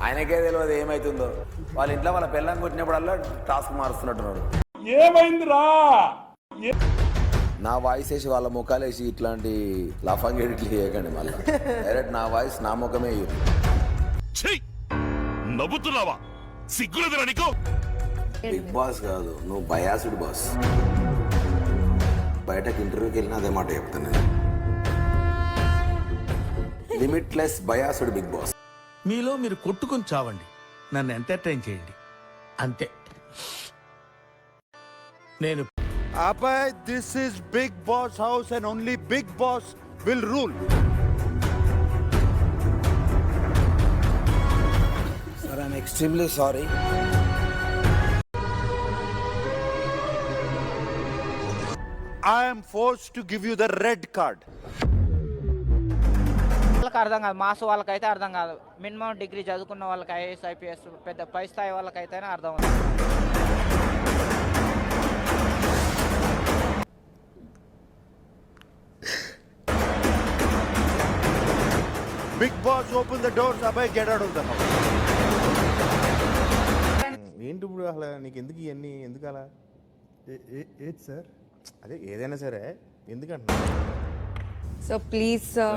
ఆయనకే తెలియదు ఏమైతుందో. వాళ్ళ ఇంట్లో వాళ్ళ పిల్లని కొట్టినప్పుడల్లా టాస్క్ మారుస్తున్నట్టున్నాడు. ఏమైందిరా? నా వాయిస్ వేసి వాళ్ళ ముఖాలు వేసి ఇట్లాంటి లఫంగ్ ఎడిట్లు చేయకండి. మళ్ళీ డైరెక్ట్ నా వాయిస్ నా ముఖమే నవ్వుతున్నావా? సిగ్గులేదురా నీకు? బిగ్ బాస్ కాదు, నువ్వు బయాసుడు బాస్. బయటకు ఇంటర్వ్యూకి వెళ్ళినా అదే మాట చెప్తాను. లిమిట్లెస్ బయాసుడు బిగ్ బాస్. మీలో మీరు కొట్టుకుని చావండి, నన్ను ఎంటర్టైన్ చేయండి అంతే. నేను Abhay, this is Big Boss house and only Big Boss will rule. Sir, I'm extremely sorry. I am forced to give you the red card. వాళ్ళకి అర్థం కాదు, మాస్ వాళ్ళకైతే అర్థం కాదు. మినిమం డిగ్రీ చదువుకున్న వాళ్ళకి ఐఏఎస్ ఐపీఎస్ పెద్ద పై స్థాయి వాళ్ళకైతేనే అర్థం అవుతుంది. Big Boss, open the doors. Abhay, get out of the house. ఏంటి ఇప్పుడు అసలు నీకు ఎందుకు ఇవన్నీ ఎందుకు అలా? ఏది సార్? అదే ఏదైనా సరే ఎందుకంటున్నా? So please